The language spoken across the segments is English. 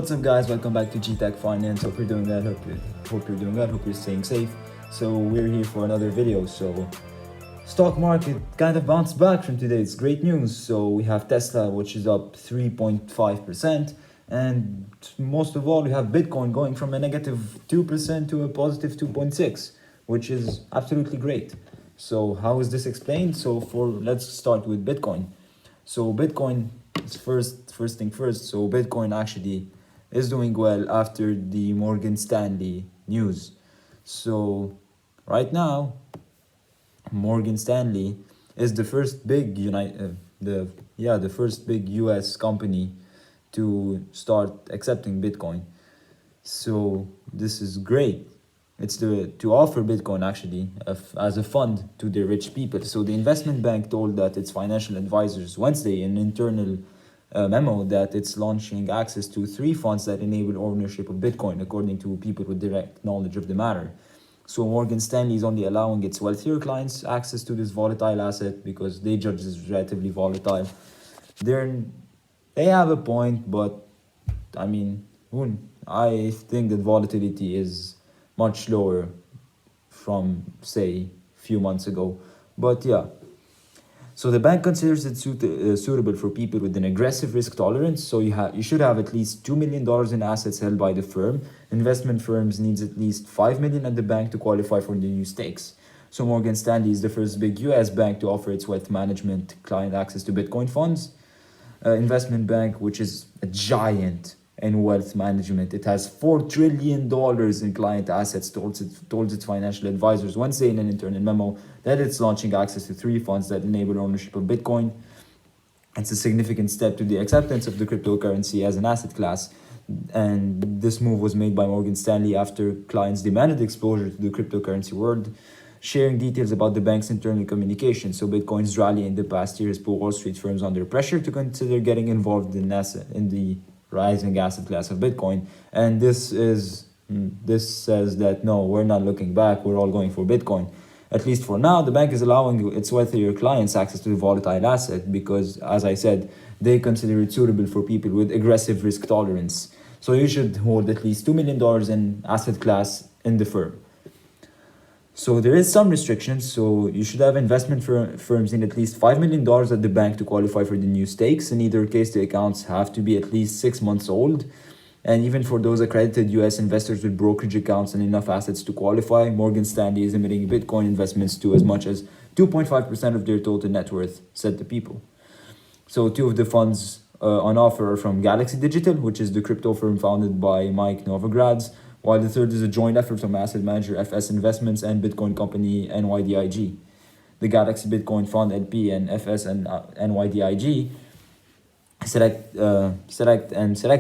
What's up, guys? Welcome back to GTech Finance. Hope you're doing that. Hope you're doing that. Hope you're staying safe. So we're here for another video. So stock market kind of bounced back from today. It's great news. So we have Tesla, which is up 3.5%, and most of all, we have Bitcoin going from a negative 2% to a positive 2.6, which is absolutely great. So how is this explained? Let's start with Bitcoin. So Bitcoin is first thing first. So Bitcoin actually is doing well after the Morgan Stanley news. So right now, Morgan Stanley is the first big the first big US company to start accepting Bitcoin. So this is great. It's to offer Bitcoin actually as a fund to the rich people. So the investment bank told that its financial advisors Wednesday in an internal memo that it's launching access to 3 funds that enable ownership of Bitcoin, according to people with direct knowledge of the matter. So Morgan Stanley is only allowing its wealthier clients access to this volatile asset because they judge this relatively volatile. They have a point, but I mean, I think that volatility is much lower from, say, few months ago. But yeah. So the bank considers it suitable for people with an aggressive risk tolerance. So you should have at least $2 million in assets held by the firm. Investment firms needs at least $5 million at the bank to qualify for the new stakes. So Morgan Stanley is the first big US bank to offer its wealth management client access to Bitcoin funds. Investment bank, which is a giant in wealth management. It has $4 trillion in client assets, told its financial advisors Wednesday in an internal memo that it's launching access to 3 funds that enable ownership of Bitcoin. It's a significant step to the acceptance of the cryptocurrency as an asset class. And this move was made by Morgan Stanley after clients demanded exposure to the cryptocurrency world, sharing details about the bank's internal communication. So Bitcoin's rally in the past year has put Wall Street firms under pressure to consider getting involved in the rising asset class of Bitcoin. And this says that no, we're not looking back, we're all going for Bitcoin. At least for now, the bank is allowing its wealthier clients access to the volatile asset because, as I said, they consider it suitable for people with aggressive risk tolerance. So you should hold at least $2 million in asset class in the firm. So there is some restrictions. So you should have investment firms in at least $5 million at the bank to qualify for the new stakes. In either case, the accounts have to be at least 6 months old. And even for those accredited US investors with brokerage accounts and enough assets to qualify, Morgan Stanley is limiting Bitcoin investments to as much as 2.5% of their total net worth, said the people. So 2 of the funds on offer are from Galaxy Digital, which is the crypto firm founded by Mike Novogratz, while the third is a joint effort from asset manager FS Investments and Bitcoin company NYDIG. The Galaxy Bitcoin Fund LP and FS and NYDIG Select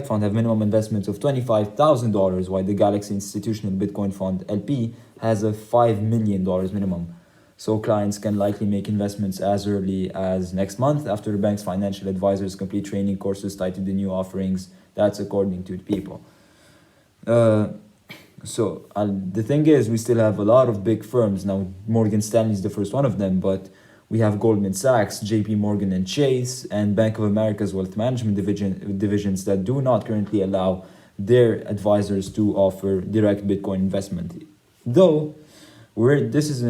Fund have minimum investments of $25,000, while the Galaxy Institutional Bitcoin Fund LP has a $5 million minimum. So clients can likely make investments as early as next month after the bank's financial advisors complete training courses tied to the new offerings. That's according to the people. The thing is, we still have a lot of big firms. Now, Morgan Stanley is the first one of them, but we have Goldman Sachs, JP Morgan and Chase, and Bank of America's wealth management divisions that do not currently allow their advisors to offer direct Bitcoin investment. Though, this is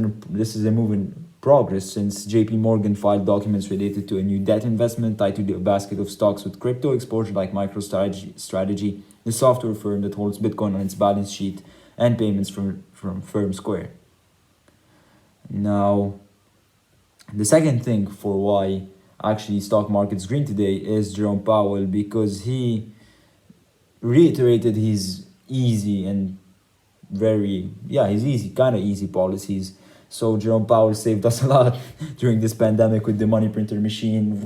a move in progress since JP Morgan filed documents related to a new debt investment tied to the basket of stocks with crypto exposure like MicroStrategy, the software firm that holds Bitcoin on its balance sheet, and payments from Firm Square. Now, the second thing for why actually stock market's green today is Jerome Powell, because he reiterated his easy policies. So Jerome Powell saved us a lot during this pandemic with the money printer machine.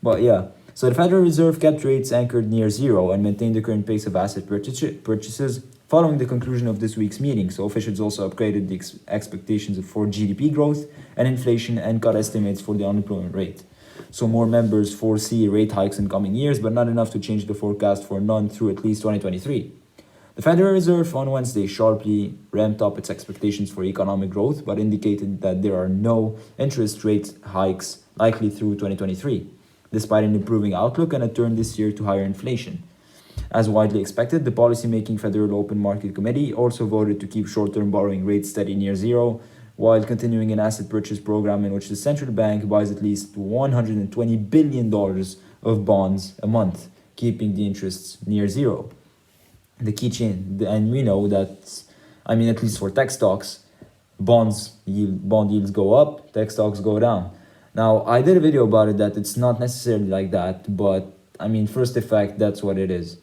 But yeah, so the Federal Reserve kept rates anchored near zero and maintained the current pace of asset purchases following the conclusion of this week's meeting. So officials also upgraded the expectations for GDP growth and inflation and cut estimates for the unemployment rate. So more members foresee rate hikes in coming years, but not enough to change the forecast for none through at least 2023. The Federal Reserve on Wednesday sharply ramped up its expectations for economic growth, but indicated that there are no interest rate hikes likely through 2023, despite an improving outlook and a turn this year to higher inflation. As widely expected, the policymaking Federal Open Market Committee also voted to keep short-term borrowing rates steady near zero, while continuing an asset purchase program in which the central bank buys at least $120 billion of bonds a month, keeping the interests near zero. The key change, and we know that, at least for tech stocks, bond yields go up, tech stocks go down. Now, I did a video about it that it's not necessarily like that, but first effect, that's what it is.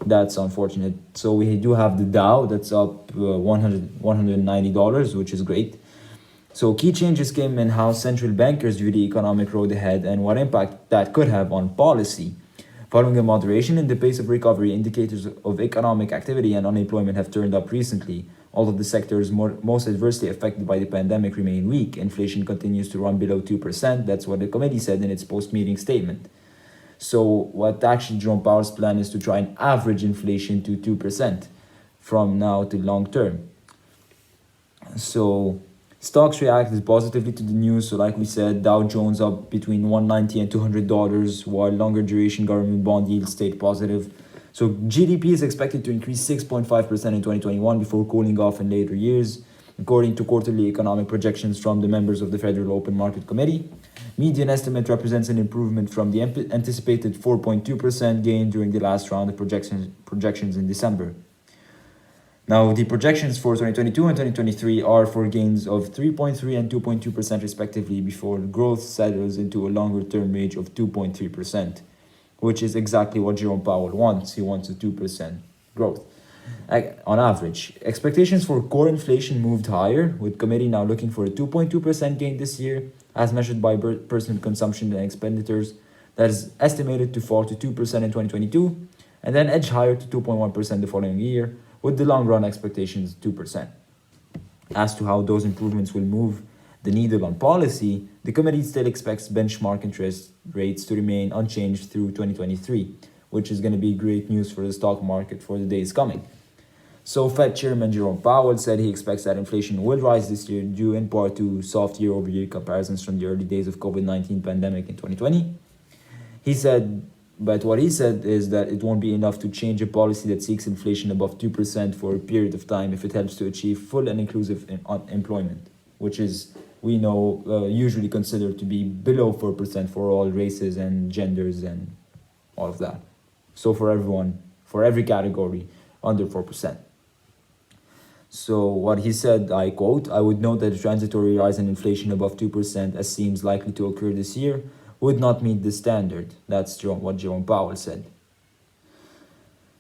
That's unfortunate. So we do have the Dow that's up $190, which is great. So key changes came in how central bankers view the economic road ahead and what impact that could have on policy. Following a moderation in the pace of recovery, indicators of economic activity and unemployment have turned up recently. All of the sectors most adversely affected by the pandemic remain weak. Inflation continues to run below 2%. That's what the committee said in its post-meeting statement. So what actually Jerome Powell's plan is to try and average inflation to 2% from now to long term. So stocks reacted positively to the news. So like we said, Dow Jones up between $190 and $200, while longer duration government bond yields stayed positive. So GDP is expected to increase 6.5% in 2021 before cooling off in later years, according to quarterly economic projections from the members of the Federal Open Market Committee. Median estimate represents an improvement from the anticipated 4.2% gain during the last round of projections in December. Now, the projections for 2022 and 2023 are for gains of 3.3 and 2.2% respectively before growth settles into a longer-term range of 2.3%, which is exactly what Jerome Powell wants. He wants a 2% growth. On average, expectations for core inflation moved higher, with committee now looking for a 2.2% gain this year, as measured by personal consumption and expenditures. That is estimated to fall to 2% in 2022, and then edge higher to 2.1% the following year, with the long-run expectations 2%. As to how those improvements will move the needle on policy, the committee still expects benchmark interest rates to remain unchanged through 2023, which is going to be great news for the stock market for the days coming. So Fed Chairman Jerome Powell said he expects that inflation will rise this year due in part to soft year-over-year comparisons from the early days of COVID-19 pandemic in 2020. But what he said is that it won't be enough to change a policy that seeks inflation above 2% for a period of time if it helps to achieve full and inclusive employment, which is, we know, usually considered to be below 4% for all races and genders and all of that. So for everyone, for every category, under 4%. So what he said, I quote, "I would note that a transitory rise in inflation above 2%, as seems likely to occur this year, would not meet the standard." That's what Jerome Powell said.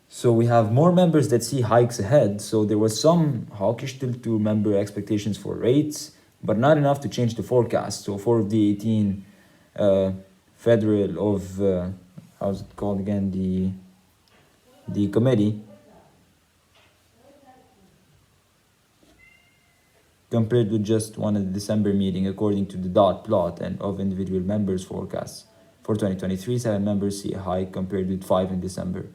So we have more members that see hikes ahead. So there was some hawkish tilt to member expectations for rates, but not enough to change the forecast. So 4 of the 18 federal of, how's it called again, the committee, compared with just one at the December meeting, according to the dot plot and of individual members' forecasts. For 2023, 7 members see a hike compared with 5 in December.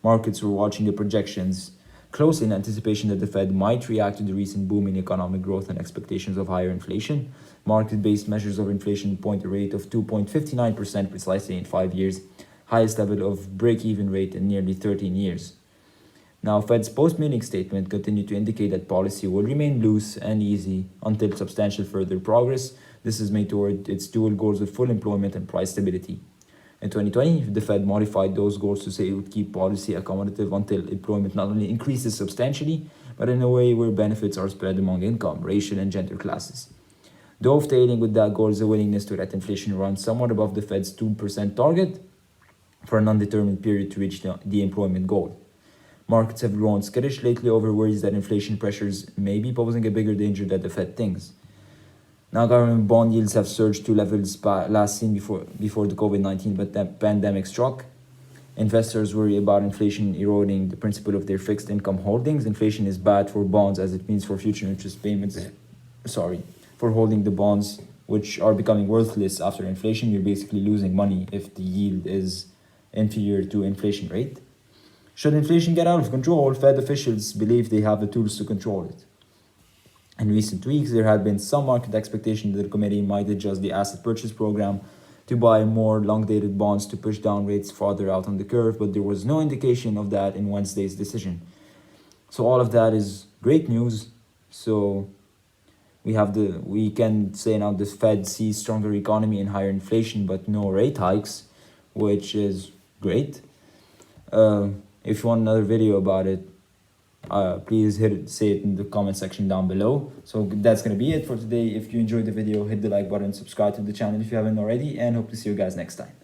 Markets were watching the projections closely in anticipation that the Fed might react to the recent boom in economic growth and expectations of higher inflation. Market-based measures of inflation point a rate of 2.59% precisely in 5 years, highest level of break-even rate in nearly 13 years. Now, Fed's post-meeting statement continued to indicate that policy will remain loose and easy until substantial further progress. This is made toward its dual goals of full employment and price stability. In 2020, the Fed modified those goals to say it would keep policy accommodative until employment not only increases substantially, but in a way where benefits are spread among income, racial, and gender classes. Dovetailing with that goal is a willingness to let inflation run somewhat above the Fed's 2% target for an undetermined period to reach the employment goal. Markets have grown skittish lately over worries that inflation pressures may be posing a bigger danger than the Fed thinks. Now, government bond yields have surged to levels last seen before the COVID-19 pandemic struck. Investors worry about inflation eroding the principal of their fixed income holdings. Inflation is bad for bonds as it means for future interest payments. For holding the bonds, which are becoming worthless after inflation, you're basically losing money if the yield is inferior to inflation rate. Should inflation get out of control, Fed officials believe they have the tools to control it. In recent weeks, there had been some market expectation that the committee might adjust the asset purchase program to to buy more long-dated bonds to push down rates farther out on the curve, but there was no indication of that in Wednesday's decision. So all of that is great news. So we can say now the Fed sees stronger economy and higher inflation, but no rate hikes, which is great. If you want another video about it, please say it in the comment section down below. So that's gonna be it for today. If you enjoyed the video, hit the like button, subscribe to the channel if you haven't already, and hope to see you guys next time.